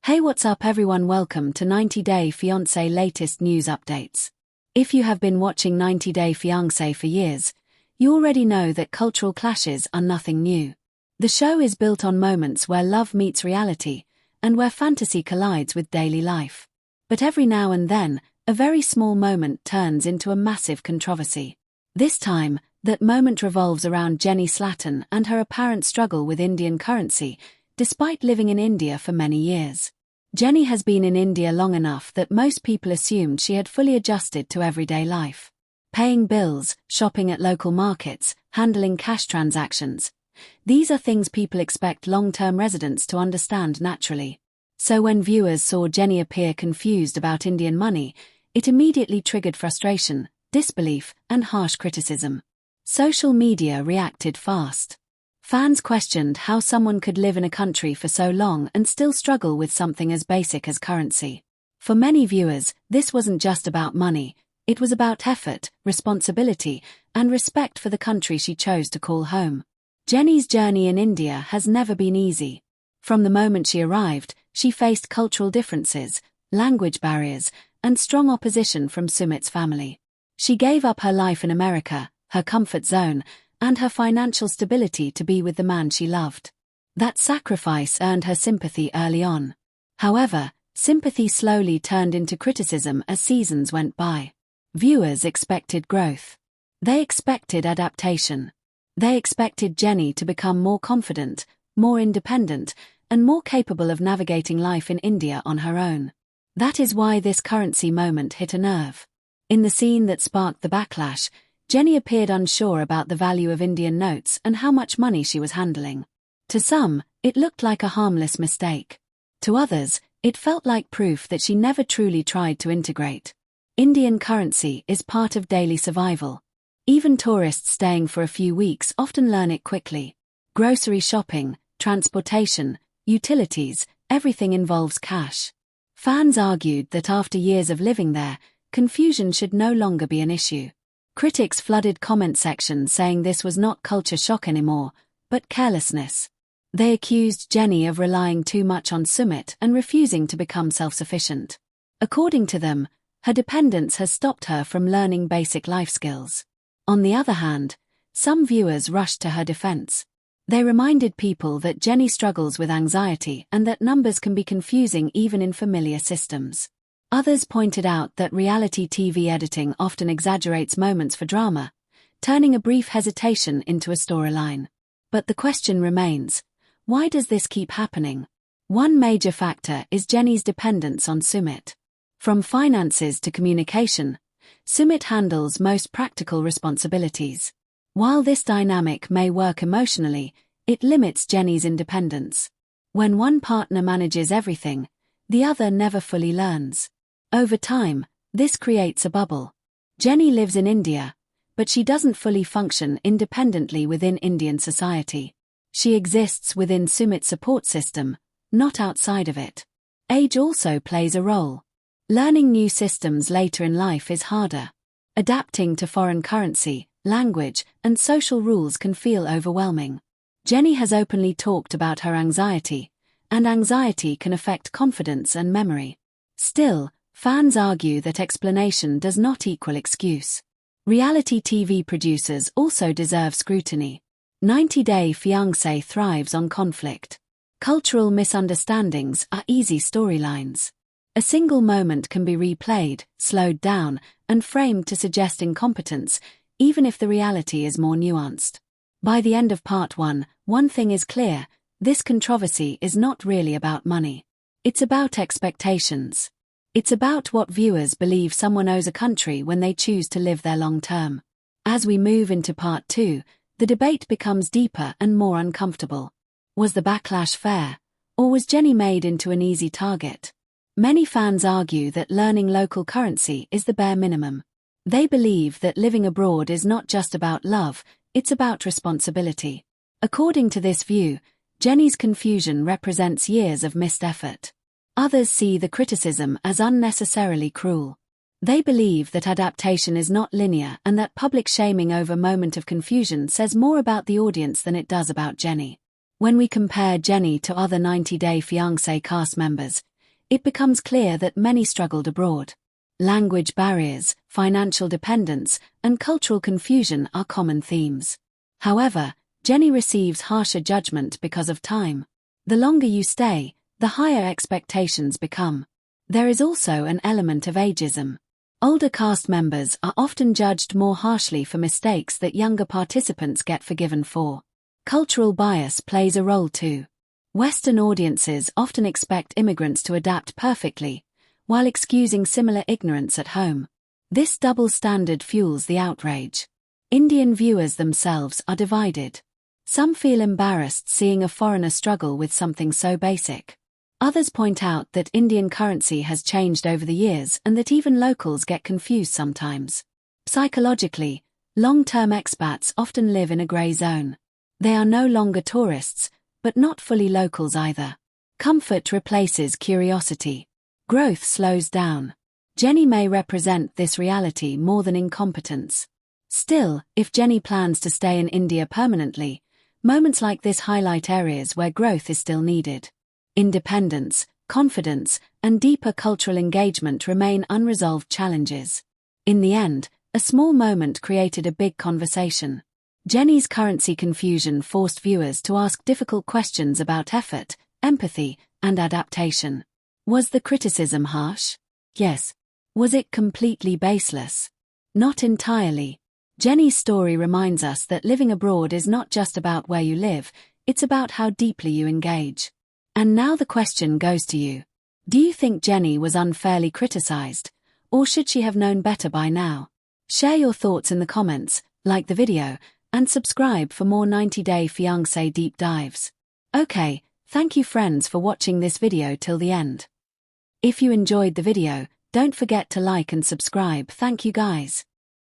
Hey, what's up everyone? Welcome to 90 Day Fiancé latest news updates. If you have been watching 90 Day Fiancé for years, you already know that cultural clashes are nothing new. The show is built on moments where love meets reality, and where fantasy collides with daily life. But every now and then, a very small moment turns into a massive controversy. This time, that moment revolves around Jenny Slatten and her apparent struggle with Indian currency, despite living in India for many years. Jenny has been in India long enough that most people assumed she had fully adjusted to everyday life. Paying bills, shopping at local markets, handling cash transactions. These are things people expect long-term residents to understand naturally. So when viewers saw Jenny appear confused about Indian money, it immediately triggered frustration, disbelief, and harsh criticism. Social media reacted fast. Fans questioned how someone could live in a country for so long and still struggle with something as basic as currency. For many viewers, this wasn't just about money, it was about effort, responsibility, and respect for the country she chose to call home. Jenny's journey in India has never been easy. From the moment she arrived, she faced cultural differences, language barriers, and strong opposition from Sumit's family. She gave up her life in America, her comfort zone, and her financial stability to be with the man she loved. That sacrifice earned her sympathy early on. However, sympathy slowly turned into criticism as seasons went by. Viewers expected growth. They expected adaptation. They expected Jenny to become more confident, more independent, and more capable of navigating life in India on her own. That is why this currency moment hit a nerve. In the scene that sparked the backlash, Jenny appeared unsure about the value of Indian notes and how much money she was handling. To some, it looked like a harmless mistake. To others, it felt like proof that she never truly tried to integrate. Indian currency is part of daily survival. Even tourists staying for a few weeks often learn it quickly. Grocery shopping, transportation, utilities, everything involves cash. Fans argued that after years of living there, confusion should no longer be an issue. Critics flooded comment sections saying this was not culture shock anymore, but carelessness. They accused Jenny of relying too much on Sumit and refusing to become self-sufficient. According to them, her dependence has stopped her from learning basic life skills. On the other hand, some viewers rushed to her defense. They reminded people that Jenny struggles with anxiety and that numbers can be confusing even in familiar systems. Others pointed out that reality TV editing often exaggerates moments for drama, turning a brief hesitation into a storyline. But the question remains, why does this keep happening? One major factor is Jenny's dependence on Sumit. From finances to communication, Sumit handles most practical responsibilities. While this dynamic may work emotionally, it limits Jenny's independence. When one partner manages everything, the other never fully learns. Over time, this creates a bubble. Jenny lives in India, but she doesn't fully function independently within Indian society. She exists within Sumit's support system, not outside of it. Age also plays a role. Learning new systems later in life is harder. Adapting to foreign currency, language, and social rules can feel overwhelming. Jenny has openly talked about her anxiety, and anxiety can affect confidence and memory. Still, fans argue that explanation does not equal excuse. Reality TV producers also deserve scrutiny. 90 Day Fiancé thrives on conflict. Cultural misunderstandings are easy storylines. A single moment can be replayed, slowed down, and framed to suggest incompetence, even if the reality is more nuanced. By the end of part 1, one thing is clear: this controversy is not really about money. It's about expectations. It's about what viewers believe someone owes a country when they choose to live there long term. As we move into part 2, the debate becomes deeper and more uncomfortable. Was the backlash fair? Or was Jenny made into an easy target? Many fans argue that learning local currency is the bare minimum. They believe that living abroad is not just about love, it's about responsibility. According to this view, Jenny's confusion represents years of missed effort. Others see the criticism as unnecessarily cruel. They believe that adaptation is not linear and that public shaming over a moment of confusion says more about the audience than it does about Jenny. When we compare Jenny to other 90 Day Fiancé cast members, it becomes clear that many struggled abroad. Language barriers, financial dependence, and cultural confusion are common themes. However, Jenny receives harsher judgment because of time. The longer you stay, the higher expectations become. There is also an element of ageism. Older cast members are often judged more harshly for mistakes that younger participants get forgiven for. Cultural bias plays a role too. Western audiences often expect immigrants to adapt perfectly, while excusing similar ignorance at home. This double standard fuels the outrage. Indian viewers themselves are divided. Some feel embarrassed seeing a foreigner struggle with something so basic. Others point out that Indian currency has changed over the years and that even locals get confused sometimes. Psychologically, long-term expats often live in a grey zone. They are no longer tourists, but not fully locals either. Comfort replaces curiosity. Growth slows down. Jenny may represent this reality more than incompetence. Still, if Jenny plans to stay in India permanently, moments like this highlight areas where growth is still needed. Independence, confidence, and deeper cultural engagement remain unresolved challenges. In the end, a small moment created a big conversation. Jenny's currency confusion forced viewers to ask difficult questions about effort, empathy, and adaptation. Was the criticism harsh? Yes. Was it completely baseless? Not entirely. Jenny's story reminds us that living abroad is not just about where you live, it's about how deeply you engage. And now the question goes to you. Do you think Jenny was unfairly criticized, or should she have known better by now? Share your thoughts in the comments, like the video, and subscribe for more 90-day Fiancé deep dives. Okay, thank you friends for watching this video till the end. If you enjoyed the video, don't forget to like and subscribe. Thank you guys.